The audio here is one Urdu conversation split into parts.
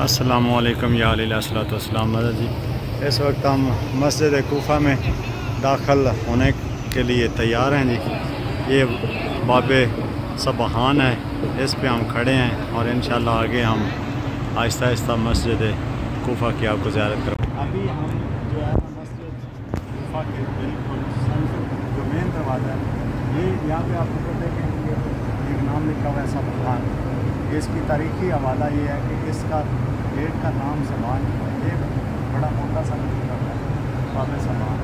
السلام علیکم یا علیہ الصلوۃ والسلام جی۔ اس وقت ہم مسجد کوفہ میں داخل ہونے کے لیے تیار ہیں جی۔ یہ باب سبحان ہے، اس پہ ہم کھڑے ہیں اور انشاءاللہ آگے ہم آہستہ آہستہ مسجد کوفہ کی آپ کو زیارت کریں۔ ابھی ہم جو ہے مسجد کوفہ کے بالکل جو مین دروازہ ہے، یہ یہاں پہ آپ کو دیکھیں گے ایک نام لکھا ہوا ہے سبحان۔ اس کی تاریخی حوالہ یہ ہے کہ اس کا گیٹ کا نام سبحان ہے، یہ بڑا موٹا سا لکھا ہوا ہے باب سبحان۔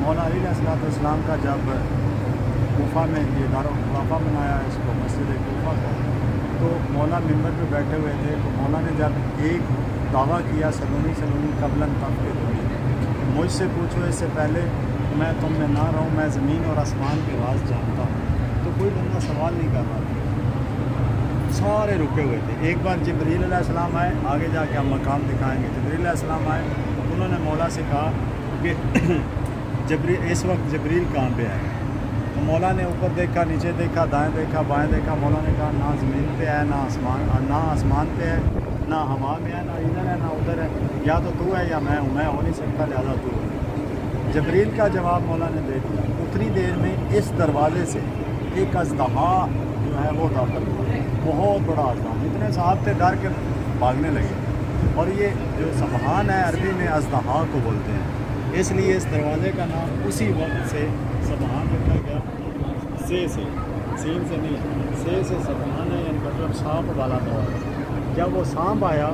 مولا علی علیہ السلام کا جب کوفہ میں یہ دارالخلافہ بنایا اس کو مسجد کوفہ کو، تو مولا ممبر پہ بیٹھے ہوئے تھے، تو مولا نے جب ایک دعویٰ کیا سلونی قبلاً تفقد ہوئی، مجھ سے پوچھو اس سے پہلے میں تم میں نہ رہوں، میں زمین اور آسمان کے راز جانتا ہوں۔ تو کوئی بندہ سوال نہیں کر رہا تھا، سارے رکے ہوئے تھے۔ ایک بار جبریل علیہ السلام آئے، آگے جا کے ہم مقام دکھائیں گے۔ جبریل علیہ السلام آئے، انہوں نے مولا سے کہا کہ اس وقت جبریل کہاں پہ ہے؟ تو مولا نے اوپر دیکھا، نیچے دیکھا، دائیں دیکھا، بائیں دیکھا۔ مولا نے کہا نہ زمین پہ ہے، نہ آسمان پہ ہے، نہ ہوا میں ہے، نہ ادھر ہے، نہ ادھر ہے، یا تو ہے یا میں ہوں، میں ہو نہیں سکتا، لہٰذا تو ہے۔ جبریل کا جواب مولا نے دے دیا۔ اتنی دیر میں اس دروازے سے ایک اژدہا جو ہے وہ داخل ہوا، بہت بڑا اژدہا، اتنے صاحب تھے ڈر کے بھاگنے لگے۔ اور یہ جو سبحان ہے عربی میں اژدہا کو بولتے ہیں، اس لیے اس دروازے کا نام اسی وقت سے سبحان رکھا گیا، سین سے نہیں، سے سبحان ہے، یعنی مطلب سانپ والا دروازہ۔ جب وہ سانپ آیا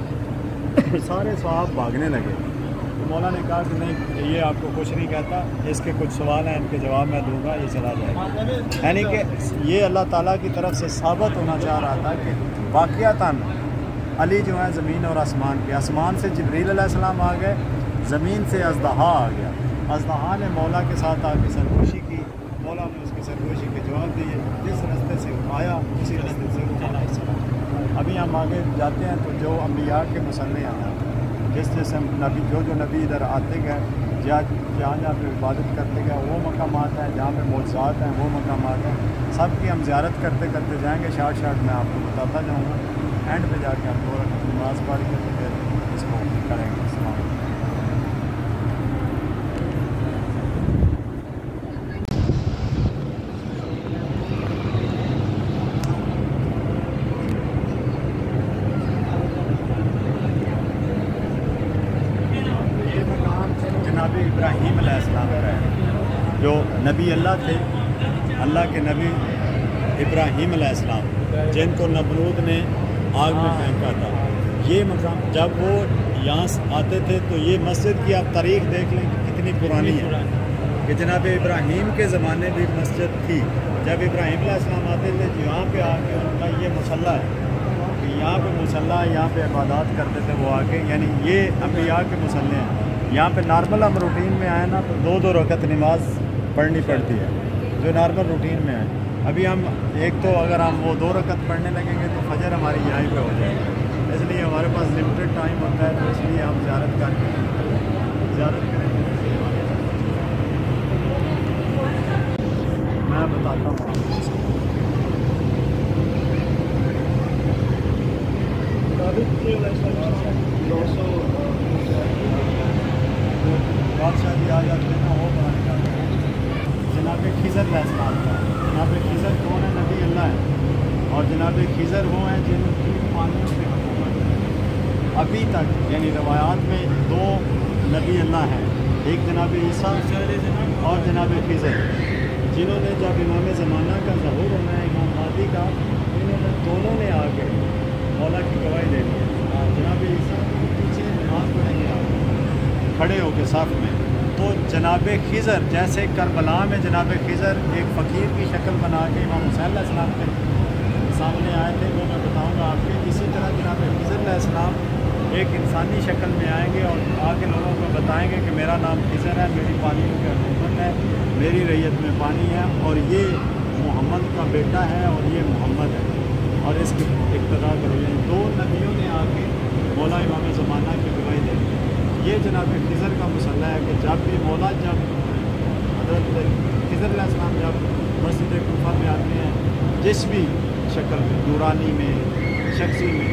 سارے صحاب بھاگنے لگے، تو مولا نے کہا کہ نہیں، یہ آپ کو کچھ نہیں کہتا، اس کے کچھ سوال ہیں، ان کے جواب میں دوں گا، یہ چلا جائے گا۔ یعنی کہ یہ اللہ تعالیٰ کی طرف سے ثابت ہونا چاہ رہا تھا کہ واقعتاً علی جو ہے زمین اور آسمان کے، آسمان سے جبریل علیہ السلام آ گئے، زمین سے اژدہا آ گیا۔ اژدہا نے مولا کے ساتھ آ کے سرگوشی کی، مولا نے اس کی سرگوشی کے جواب دیے، جس راستے سے آیا اسی راستے سے وہ چلا۔ ابھی ہم آگے جاتے ہیں تو جو انبیاء کے مصلی ہیں، جس نبی جو نبی ادھر آتے گئے، جہاں پہ عبادت کرتے گئے وہ مقامات ہیں، جہاں پہ معجزات ہیں وہ مقامات ہیں، سب کی ہم زیارت کرتے جائیں گے۔ شارٹ میں آپ کو بتاتا جاؤں گا، اینڈ پہ جا کے ہم دو رکعت نماز پڑھ کے پھر اس کو کریں گے۔ السلام علیکم۔ جناب ابراہیم علیہ السلام کا ہے، جو نبی اللہ تھے، اللہ کے نبی ابراہیم علیہ السلام، جن کو نمرود نے آگ میں پھینکا تھا۔ یہ مقام جب وہ یہاں آتے تھے تو یہ مسجد کی آپ تاریخ دیکھ لیں کہ کتنی پرانی ہے، کہ جناب ابراہیم کے زمانے بھی مسجد تھی۔ جب ابراہیم علیہ السلام آتے تھے یہاں پہ آ کے ان کا یہ مصلی ہے کہ یہاں پہ مصلی، یہاں پہ عبادات کرتے تھے وہ آ کے، یعنی یہ انبیاء کے مصلی ہیں۔ یہاں پہ نارمل ہم روٹین میں آئے نا تو دو رکعت نماز پڑھنی پڑتی ہے، جو نارمل روٹین میں آئے۔ ابھی ہم ایک تو اگر ہم وہ 2 رکعت پڑھنے لگیں گے تو فجر ہماری یہیں پہ ہو جائے گی، اس لیے ہمارے پاس لمیٹڈ ٹائم ہوتا ہے، تو اس لیے ہم زیارت کریں گے۔ میں بتاتا ہوں بادشاہ جی آ جاتے ہیں نا، وہ بنانے جاتے ہیں جناب خضر علیہ السلام کا۔ جناب خضر کون ہے؟ نبی اللہ ہے، اور جناب خضر وہ ہیں جن کی پانیوں سے حکومت ہے ابھی تک، یعنی روایات میں 2 نبی اللہ ہیں، ایک جناب عیسیٰ اور جناب خضر، جنہوں نے جب امام زمانہ کا ظہور ہونا ہے، امام مہدی کا، دونوں نے آ کے مولا کی گواہی دے دی ہے۔ جناب عیسیٰ پیچھے نماز پڑھیں گے آپ کھڑے ہو کے صف میں، تو جناب خضر جیسے کربلا میں جناب خضر ایک فقیر کی شکل بنا کے امام حسین علیہ السلام کے سامنے آئے تھے، وہ میں بتاؤں گا آپ کے، اسی طرح جناب خضر علیہ السلام ایک انسانی شکل میں آئیں گے اور آ کے لوگوں کو بتائیں گے کہ میرا نام خضر ہے، میری پانیوں کی حکومت ہے، میری ریت میں پانی ہے، اور یہ محمد کا بیٹا ہے، اور یہ محمد ہے، اور اس کی اقتدا کرو۔ یہ 2 نبیوں نے آ کے مولا امام زمانہ کی گواہی دے دی۔ یہ جناب خضر کا مصلی ہے کہ جب بھی مولا، جب حضرت خضر علیہ السلام جب مسجد کوفہ میں آتے ہیں، جس بھی شکل میں، نورانی میں، شخصی میں،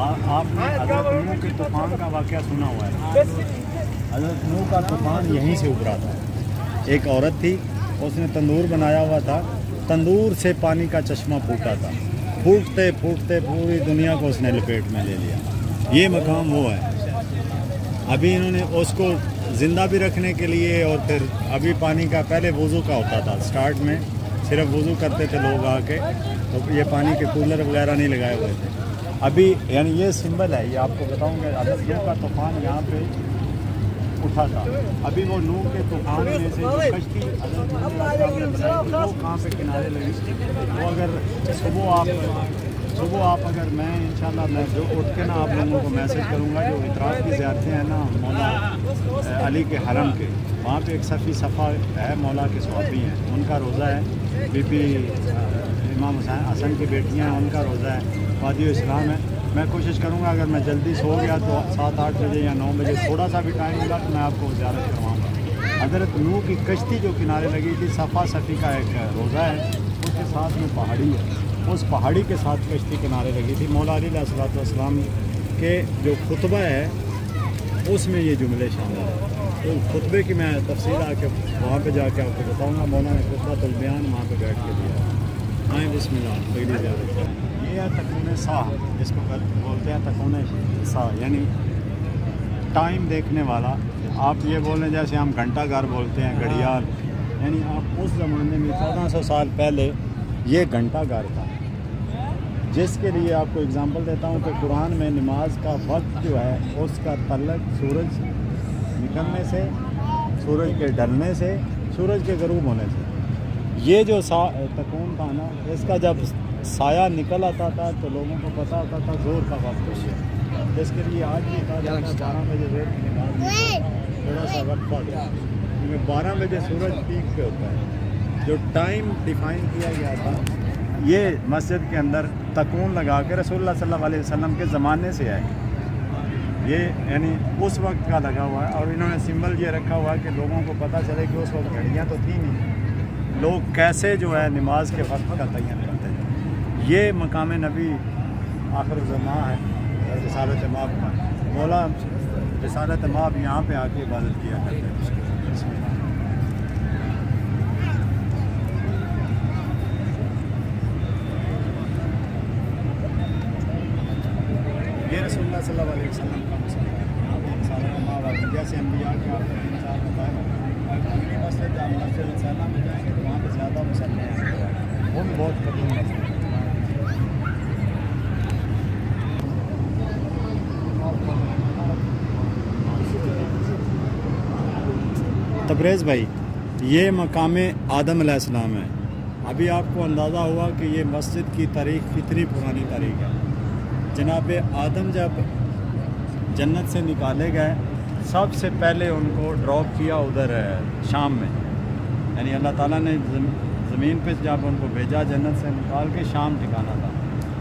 آپ نے حضرت نوح کے طوفان کا واقعہ سنا ہوا ہے. حضرت نوح کا طوفان یہیں سے ابھرا تھا. ایک عورت تھی, اس نے تندور بنایا ہوا تھا, تندور سے پانی کا چشمہ پھوٹا تھا, پھوٹتے پھوٹتے پوری دنیا کو اس نے لپیٹ میں لے لیا. یہ مقام وہ ہے. ابھی انہوں نے اس کو زندہ بھی رکھنے کے لیے, اور پھر ابھی پانی کا پہلے وضو کا ہوتا تھا, سٹارٹ میں صرف وضو کرتے تھے لوگ آ کے, تو یہ پانی کے کولر وغیرہ نہیں لگائے ہوئے تھے. ابھی یعنی یہ سمبل ہے, یہ آپ کو بتاؤں گا. حضرت نوح کا طوفان یہاں پہ اٹھا تھا. ابھی وہ نوح کے طوفان میں سے جو کشتی حضرت نوح وہ کہاں پہ کنارے لگی, وہ اگر صبح آپ اگر میں انشاءاللہ میں جو اٹھ کے نا آپ لوگوں کو میسج کروں گا, جو اطراف کی زیارتیں ہیں نا مولا علی کے حرم کے, وہاں پہ ایک صفی صفا ہے, مولا کے صحابی ہیں, ان کا روزہ ہے. بی بی امام حسن کی بیٹیاں ہیں, ان کا روزہ ہے, وادی اسلام ہے. میں کوشش کروں گا اگر میں جلدی سو گیا تو 7-8 بجے یا 9 بجے تھوڑا سا بھی ٹائم ملا تو میں آپ کو زیارت کرواؤں گا. حضرت نوح کی کشتی جو کنارے لگی تھی, صفا صفی کا ایک روزہ ہے, اس کے ساتھ میں پہاڑی ہے, اس پہاڑی کے ساتھ کشتی کنارے لگی تھی. مولا علی علیہ الصلوۃ والسلام کے جو خطبہ ہے اس میں یہ جملے شامل ہیں. تو خطبے کی میں تفصیل آ کے وہاں پہ جا کے آپ کو بتاؤں گا. مولانا نے خطبۃ البیان وہاں پہ بیٹھ کے دیا. آئیں بسم اللہ, پہلی زیارت کریں. یہ ہے تکون سا, جس کو بولتے ہیں تکون سا, یعنی ٹائم دیکھنے والا. آپ یہ بولیں جیسے ہم گھنٹہ گھر بولتے ہیں, گھڑیال, یعنی آپ اس زمانے میں 1400 سال پہلے یہ گھنٹہ گھر تھا. جس کے لیے آپ کو اگزامپل دیتا ہوں کہ قرآن میں نماز کا وقت جو ہے اس کا تعلق سورج نکلنے سے, سورج کے ڈھلنے سے, سورج کے غروب ہونے سے. یہ جو تکون تھا نا, اس کا جب سایہ نکل آتا تھا تو لوگوں کو پتہ ہوتا تھا زور کا وقت ہو گیا. جس کے لیے آج بھی کہا جاتا ہے 12 بجے زور کی نماز میں تھوڑا سا وقت پڑ گیا, کیونکہ 12 بجے سورج پیک پہ ہوتا ہے. جو ٹائم ڈیفائن کیا گیا تھا یہ مسجد کے اندر تکون لگا کے رسول اللہ صلی اللہ علیہ وسلم کے زمانے سے ہے. یہ یعنی اس وقت کا لگا ہوا ہے, اور انہوں نے سمبل یہ رکھا ہوا ہے کہ لوگوں کو پتہ چلے کہ اس وقت گھڑیاں تو تھیں نہیں, لوگ کیسے جو ہے نماز کے وقت کا تعین کرتے ہیں. یہ مقام نبی آخر الزمان ہے, رسالت مآب کا. مولا رسالت مآب یہاں پہ آ کے عبادت کیا کرتے ہیں. یہ رسول اللہ صلی اللہ علیہ وسلم کا مسئلہ ہے. یہاں پہ رسالت مآب جیسے انبیاء کے آپ نے مثال بتایا, اگلی مسجد آپ مسجد رسالہ میں جائیں گے تو وہاں پہ زیادہ مسئلے ہیں, وہ بھی بہت قدیم مسئلے ہیں. تبریز بھائی, یہ مقام آدم علیہ السلام ہے. ابھی آپ کو اندازہ ہوا کہ یہ مسجد کی تاریخ کتنی پرانی تاریخ ہے. جناب آدم جب جنت سے نکالے گئے, سب سے پہلے ان کو ڈراپ کیا ادھر شام میں, یعنی اللہ تعالیٰ نے زمین پہ جب ان کو بھیجا جنت سے نکال کے شام ٹھکانا تھا.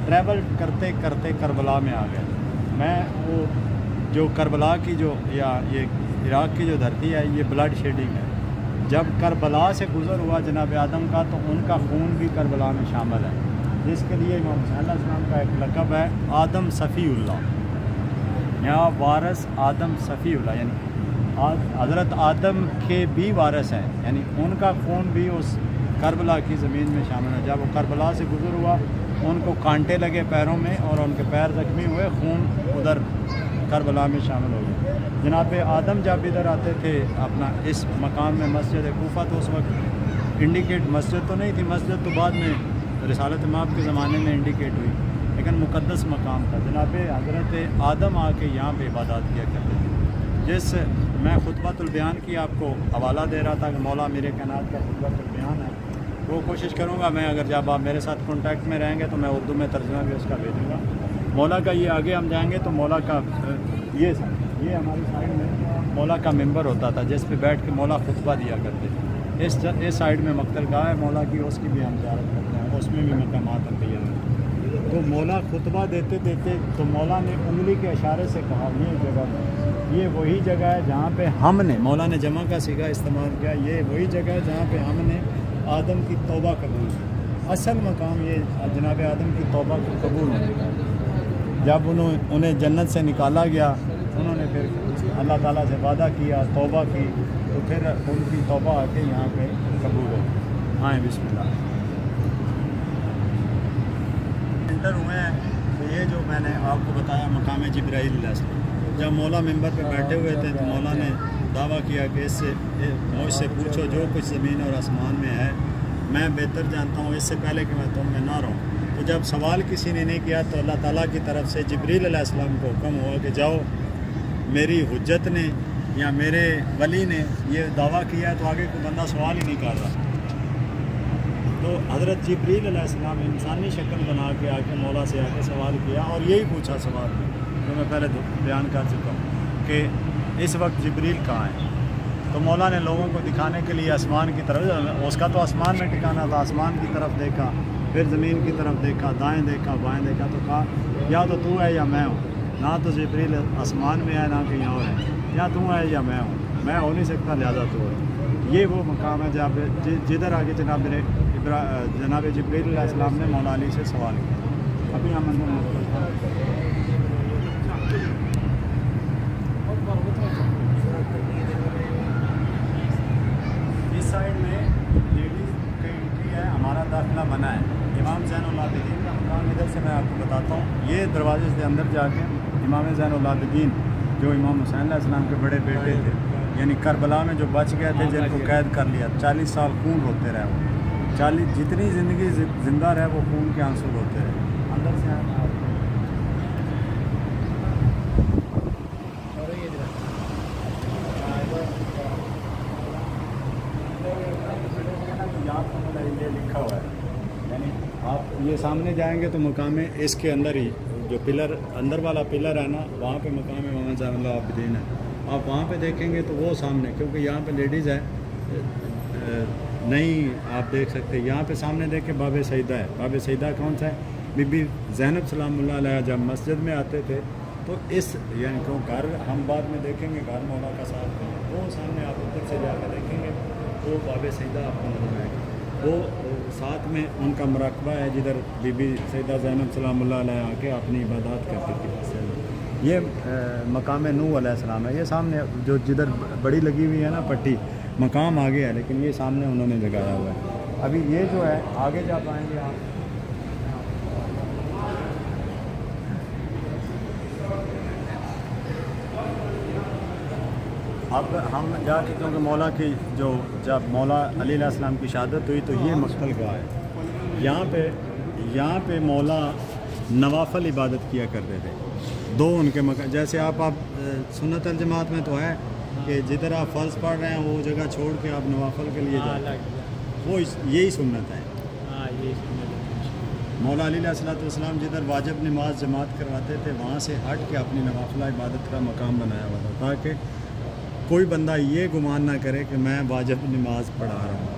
ٹریول کرتے کرتے کربلا میں آ گئے. میں وہ جو کربلا کی جو یا یہ عراق کی جو دھرتی ہے, یہ بلڈ شیڈنگ ہے. جب کربلا سے گزر ہوا جناب آدم کا تو ان کا خون بھی کربلا میں شامل ہے, جس کے لیے امام حسین علیہ السلام کا ایک لقب ہے آدم صفی اللہ. یہاں وارث آدم صفی اللہ, یعنی حضرت آدم کے بھی وارث ہیں, یعنی ان کا خون بھی اس کربلا کی زمین میں شامل ہے. جب وہ کربلا سے گزر ہوا ان کو کانٹے لگے پیروں میں اور ان کے پیر زخمی ہوئے, خون ادھر کربلا میں شامل ہو گیا. جناب آدم جب ادھر آتے تھے اپنا اس مقام میں مسجد کوفہ, تو اس وقت انڈیکیٹ مسجد تو نہیں تھی, مسجد تو بعد میں رسالت مآب کے زمانے میں انڈیکیٹ ہوئی, لیکن مقدس مقام تھا. جناب حضرت آدم آ کے یہاں پہ عبادات کیا کرتے تھے. جس میں خطبۃ البیان کی آپ کو حوالہ دے رہا تھا کہ مولا میرے کائنات کا خطبۃ البیان ہے, وہ کوشش کروں گا میں, اگر جب آپ میرے ساتھ کانٹیکٹ میں رہیں گے تو میں اردو میں ترجمہ بھی اس کا بھیجوں گا. مولا کا یہ آگے ہم جائیں گے تو مولا کا یہ ہماری سائڈ میں مولا کا ممبر ہوتا تھا, جس پہ بیٹھ کے مولا خطبہ دیا کرتے تھے. اس سائڈ میں مقتل گاہ ہے مولا کی, اس کی بھی ہم زیارت کرتے ہیں, اس میں بھی مقامات ہوتی ہے. تو مولا خطبہ دیتے تو مولا نے انگلی کے اشارے سے کہا یہ جگہ, یہ وہی جگہ ہے جہاں پہ ہم نے, مولا نے جمع کا صیغہ استعمال کیا, یہ وہی جگہ ہے جہاں پہ ہم نے آدم کی توبہ قبول کی. اصل مقام یہ جناب آدم کی توبہ کو قبول ہونے کا. جب انہیں جنت سے نکالا گیا انہوں نے پھر اللہ تعالیٰ سے وعدہ کیا، توبہ کی، تو پھر ان کی توبہ آ کے یہاں پہ قبول ہو۔ آئیں بسم اللہ۔ انٹر ہوئے ہیں تو یہ جو میں نے آپ کو بتایا مقام جبرائیل علیہ السلام، جب مولا ممبر پہ بیٹھے ہوئے تھے تو مولا نے دعویٰ کیا کہ مجھ سے پوچھو جو کچھ زمین اور آسمان میں ہے، میں بہتر جانتا ہوں اس سے پہلے کہ میں تم میں نہ رہوں۔ تو جب سوال کسی نے نہیں کیا تو اللہ تعالیٰ کی طرف سے جبریل علیہ السلام کو حکم ہوا کہ جاؤ، میری حجت نے یا میرے ولی نے یہ دعویٰ کیا ہے تو آگے کوئی بندہ سوال ہی نہیں کر رہا۔ تو حضرت جبریل علیہ السلام انسانی شکل بنا کے آ کے مولا سے آ کے سوال کیا، اور یہی پوچھا سوال جو میں پہلے بیان کر چکا ہوں کہ اس وقت جبریل کہاں ہے۔ تو مولا نے لوگوں کو دکھانے کے لیے آسمان کی طرف، اس کا تو آسمان میں ٹھکانا تھا، آسمان کی طرف دیکھا، پھر زمین کی طرف دیکھا، دائیں دیکھا، بائیں دیکھا، تو کہا یا تو ہے یا میں ہوں۔ نہ تو جبریل آسمان میں ہے نہ کہیں اور ہے، یا تو ہے یا میں ہوں، میں ہو نہیں سکتا لہٰذا تو ہے۔ یہ وہ مقام ہے جہاں پہ جدھر آگے جناب جبریل علیہ السلام نے مولا علی سے سوال کیا۔ ابھی ہم اس سائڈ میں لیڈیز کی انٹری ہے، ہمارا داخلہ منع ہے۔ امام زین العابدین کا مقام ادھر سے میں آپ کو بتاتا ہوں، یہ دروازے سے اندر جا کے امام زین العابدین جو امام حسین علیہ السلام کے بڑے بیٹے تھے، یعنی کربلا میں جو بچ گئے تھے، جن کو قید کر لیا، 40 سال خون ہوتے رہے، وہ 40 جتنی زندگی زندہ رہے وہ خون کے آنسو ہوتے رہے۔ اندر سے لکھا ہوا ہے، یعنی آپ یہ سامنے جائیں گے تو مقام اس کے اندر ہی جو پلر اندر والا پلر ہے نا، وہاں پہ مقام امام زین العابدین ہے۔ آپ وہاں پہ دیکھیں گے تو وہ سامنے، کیونکہ یہاں پہ لیڈیز ہے نہیں آپ دیکھ سکتے، یہاں پہ سامنے دیکھیں باب سیدہ ہے۔ باب سیدہ کون سا ہے؟ بی بی زینب سلام اللہ علیہ جب مسجد میں آتے تھے تو اس یعنی کہ گھر ہم بعد میں دیکھیں گے، گھر مولا کا ساتھ میں وہ سامنے آپ اوپر سے جا کے دیکھیں گے وہ باب سیدہ آپ کو نظر آئے گا، وہ ساتھ میں ان کا مراقبہ ہے جدھر بی بی سیدہ زینب سلام اللہ علیہ آ کے اپنی عبادات کرتی تھی۔ یہ مقام نوح علیہ السلام ہے، یہ سامنے جو جدھر بڑی لگی ہوئی ہے نا پٹی، مقام آگے ہے لیکن یہ سامنے انہوں نے لگایا ہوا ہے۔ ابھی یہ جو ہے آگے جا پائیں گے آپ، اب ہم جا کے کیونکہ مولا کی جو جب مولا علی علیہ السلام کی شہادت ہوئی تو یہ مقتل گاہ ہے، یہاں پہ مولا نوافل عبادت کیا کرتے تھے، دو ان کے مقام، جیسے آپ سنت الجماعت میں تو ہے کہ جدھر آپ فرض پڑھ رہے ہیں وہ جگہ چھوڑ کے آپ نوافل کے لیے جاتے ہیں، وہ یہی سنت ہے۔ مولا علی علیہ السلام جدھر واجب نماز جماعت کرواتے تھے وہاں سے ہٹ کے اپنی نوافلہ عبادت کا مقام بنایا ہوا تھا، تاکہ کوئی بندہ یہ گمان نہ کرے کہ میں واجب نماز پڑھا رہا ہوں۔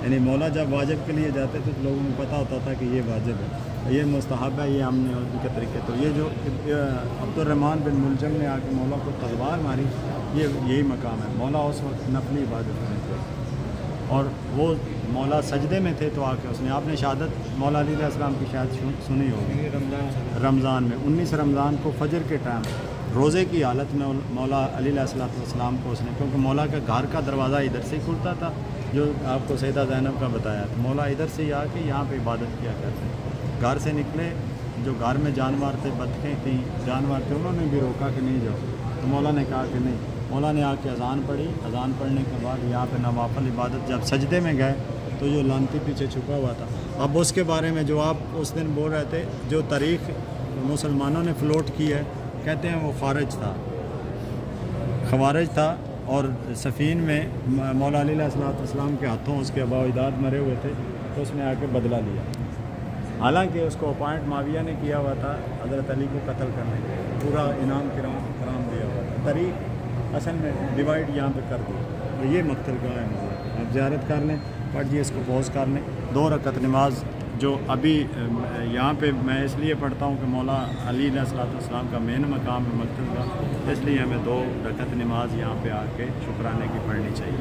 یعنی مولا جب واجب کے لیے جاتے تھے تو لوگوں کو پتہ ہوتا تھا کہ یہ واجب ہے، یہ مستحب ہے، یہ ہم نے ان کے طریقے۔ تو یہ جو عبد الرحمن بن ملجم نے آ کے مولا کو تلوار ماری، یہی مقام ہے۔ مولا اس وقت نفلی عبادت میں تھے اور وہ مولا سجدے میں تھے، تو آ کے اس نے آپ نے شہادت مولا علی علیہ السلام کی شاید سنی ہوگی، رمضان میں 19 رمضان کو فجر کے ٹائم روزے کی حالت میں مولا علی علیہ السلام کو اس نے، کیونکہ مولا کا گھر کا دروازہ ادھر سے ہی کھلتا تھا جو آپ کو سیدہ زینب کا بتایا، تو مولا ادھر سے ہی آ کے یہاں پہ عبادت کیا کرتے ہیں۔ گھر سے نکلے جو گھر میں جانور تھے، بطخیں تھیں، جانور تھے، انہوں نے بھی روکا کہ نہیں جاؤ، تو مولا نے کہا کہ نہیں۔ مولا نے آ کے اذان پڑھی، اذان پڑھنے کے بعد یہاں پہ نوافل عبادت، جب سجدے میں گئے تو جو لانتی پیچھے چھپا ہوا تھا، اب اس کے بارے میں جو آپ اس دن بول رہے تھے، جو تاریخ مسلمانوں نے فلوٹ کی ہے، کہتے ہیں وہ خوارج تھا اور صفین میں مولا علی علیہ السلام کے ہاتھوں اس کے ابا و اجداد مرے ہوئے تھے، تو اس نے آ کے بدلہ لیا، حالانکہ اس کو اپوائنٹ معاویہ نے کیا ہوا تھا حضرت علی کو قتل کرنے کے، پورا انعام کرام دیا ہوا تھا، تاریخ اصل میں ڈیوائڈ یہاں پہ کر دی، تو یہ مقتل گاہ ہے مولا، آپ زیارت کر لیں، پڑھ جی اس کو پوز کر لیں۔ 2 رکعت نماز جو ابھی یہاں پہ میں اس لیے پڑھتا ہوں کہ مولا علی علیہ السلام کا مین مقام ہے مقتل گاہ، اس لیے ہمیں 2 رکعت نماز یہاں پہ آ کے شکرانے کی پڑھنی چاہیے۔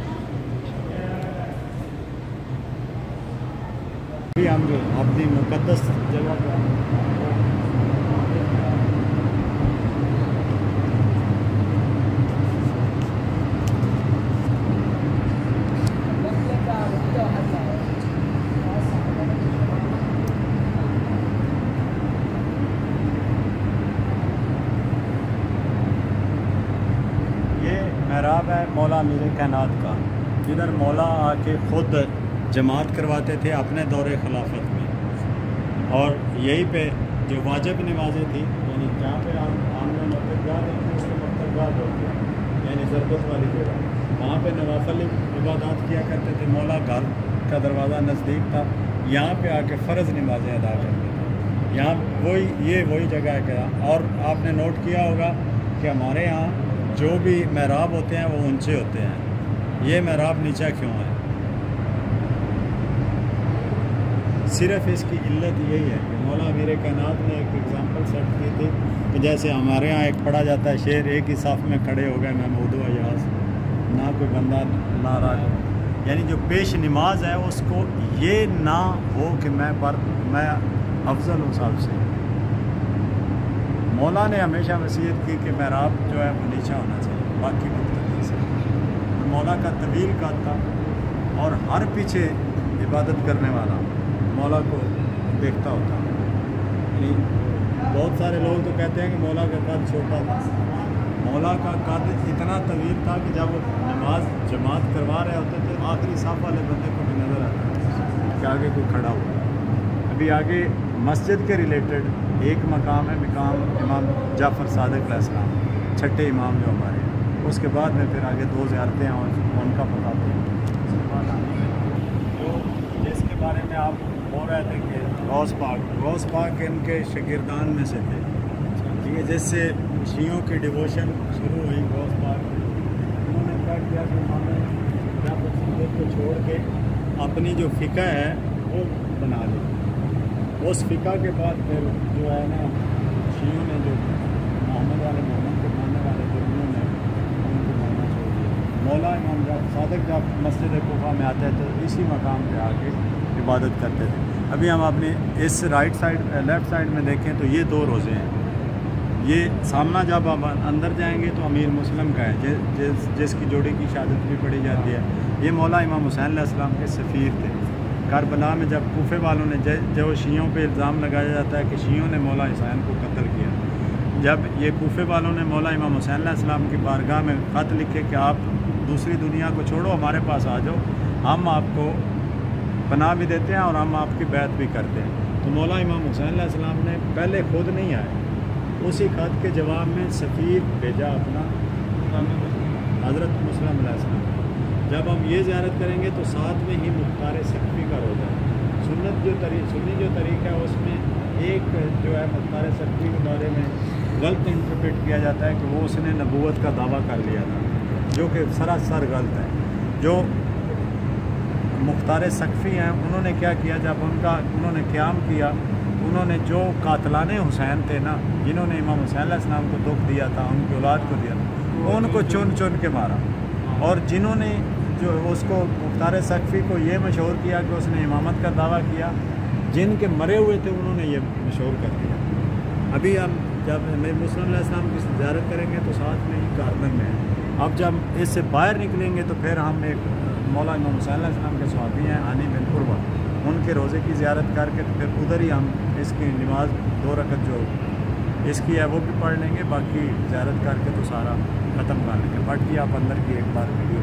ابھی ہم جو اپنی مقدس جگہ پر محراب ہے مولا امیر کائنات کا، جدھر مولا آ کے خود جماعت کرواتے تھے اپنے دور خلافت میں، اور یہی پہ جو واجب نمازیں تھیں، یعنی جہاں پہ ہم نے مقتدگاہ دیکھی اس کو مقتدگاہ بولتے ہیں، یعنی ضربت والی جگہ، وہاں پہ نوافل عبادات کیا کرتے تھے، مولا گھر کا دروازہ نزدیک تھا، یہاں پہ آ کے فرض نمازیں ادا کرتے تھے، یہاں وہی جگہ ہے کیا۔ اور آپ نے نوٹ کیا ہوگا کہ ہمارے یہاں جو بھی محراب ہوتے ہیں وہ اونچے ہوتے ہیں، یہ محراب نیچا کیوں ہے؟ صرف اس کی علت یہی ہے کہ مولا امیر کائنات نے ایک ایگزامپل سیٹ کی تھی کہ جیسے ہمارے ہاں ایک پڑھا جاتا ہے شعر، ایک ہی صف میں کھڑے ہو گئے محمود و ایاز، نہ کوئی بندہ ناراض، یعنی جو پیش نماز ہے اس کو یہ نہ ہو کہ میں افضل ہوں سب سے۔ مولا نے ہمیشہ وصیت کی کہ محراب جو ہے وہ نیچا ہونا چاہیے باقی مختلف سے، مولا کا طویل قد تھا اور ہر پیچھے عبادت کرنے والا مولا کو دیکھتا ہوتا، یعنی بہت سارے لوگ تو کہتے ہیں کہ مولا کا قد چھوٹا تھا، مولا کا قد اتنا طویل تھا کہ جب وہ نماز جماعت کروا رہے ہوتے تھے آخری صف والے بندے کو بھی نظر آتا ہے کہ آگے کوئی کھڑا ہوا۔ ابھی آگے مسجد کے ریلیٹڈ ایک مقام ہے، مقام امام جعفر صادق علیہ السلام، چھٹے امام جو ہمارے ہیں، اس کے بعد میں پھر آگے 2 زیارتیں ہیں اور ان کا بتاتے ہیں۔ جو جس کے بارے میں آپ بول رہے تھے کہ غوث پاک ان کے شاگردان میں سے تھے، ٹھیک ہے، جس سے شیعوں کی ڈیووشن شروع ہوئی غوث پاک، انہوں نے کیا کیا کہ انہوں نے جعفر صادق کو چھوڑ کے اپنی جو فقہ ہے وہ بنا لی، اس فقہ کے بعد پھر جو ہے نا شیعوں نے جو محمد کو ماننے والے تھے انہوں نے ان کو ماننا چھوڑ دیا۔ مولا امام جعفر صادق جب مسجد کوفہ میں آتے تھے اسی مقام پہ آ کے عبادت کرتے تھے۔ ابھی ہم اپنی اس لیفٹ سائڈ میں دیکھیں تو یہ 2 روزے ہیں، یہ سامنا جب ہم اندر جائیں گے تو امیر مسلم کا ہے جس کی جوڑی کی شہادت بھی پڑھی جاتی ہے، یہ مولا امام حسین علیہ السلام کے سفیر تھے۔ کربلا میں جب کوفے والوں نے جو شیعوں پہ الزام لگایا جاتا ہے کہ شیعوں نے مولا حسین کو قتل کیا، جب یہ کوفے والوں نے مولا امام حسین علیہ السلام کی بارگاہ میں خط لکھے کہ آپ دوسری دنیا کو چھوڑو ہمارے پاس آ جاؤ، ہم آپ کو پناہ بھی دیتے ہیں اور ہم آپ کی بیعت بھی کرتے ہیں، تو مولا امام حسین علیہ السلام نے پہلے خود نہیں آئے، اسی خط کے جواب میں سفیر بھیجا اپنا حضرت مسلم علیہ السلام۔ جب ہم یہ زیارت کریں گے تو ساتھ میں ہی مختار سقفی کا روزہ ہے، سنی جو طریقہ ہے اس میں ایک جو ہے مختار سقفی کے بارے میں غلط انٹرپریٹ کیا جاتا ہے کہ وہ اس نے نبوت کا دعویٰ کر لیا تھا، جو کہ سراسر غلط ہے۔ جو مختار سقفی ہیں انہوں نے کیا کیا، جب انہوں نے قیام کیا، انہوں نے جو قاتلان حسین تھے نا، جنہوں نے امام حسین علیہ السلام کو دکھ دیا تھا، ان کی اولاد کو دیا تھا، ان کو چن کے مارا، اور جنہوں نے جو اس کو مختار سقفی کو یہ مشہور کیا کہ اس نے امامت کا دعویٰ کیا، جن کے مرے ہوئے تھے انہوں نے یہ مشہور کر دیا۔ ابھی ہم جب امیر مسلم علیہ السلام کی زیارت کریں گے تو ساتھ میں ہی گاردن میں ہے، اب جب اس سے باہر نکلیں گے تو پھر ہم ایک مولا امام حسین علیہ السلام کے صحابی ہیں ہانی بن عروہ، ان کے روزے کی زیارت کر کے پھر ادھر ہی ہم اس کی نماز 2 رکعت جو اس کی ہے وہ بھی پڑھ لیں گے، باقی زیارت کر کے تو سارا ختم کر لیں گے۔ بٹ کی آپ اندر کی ایک بار ویڈیو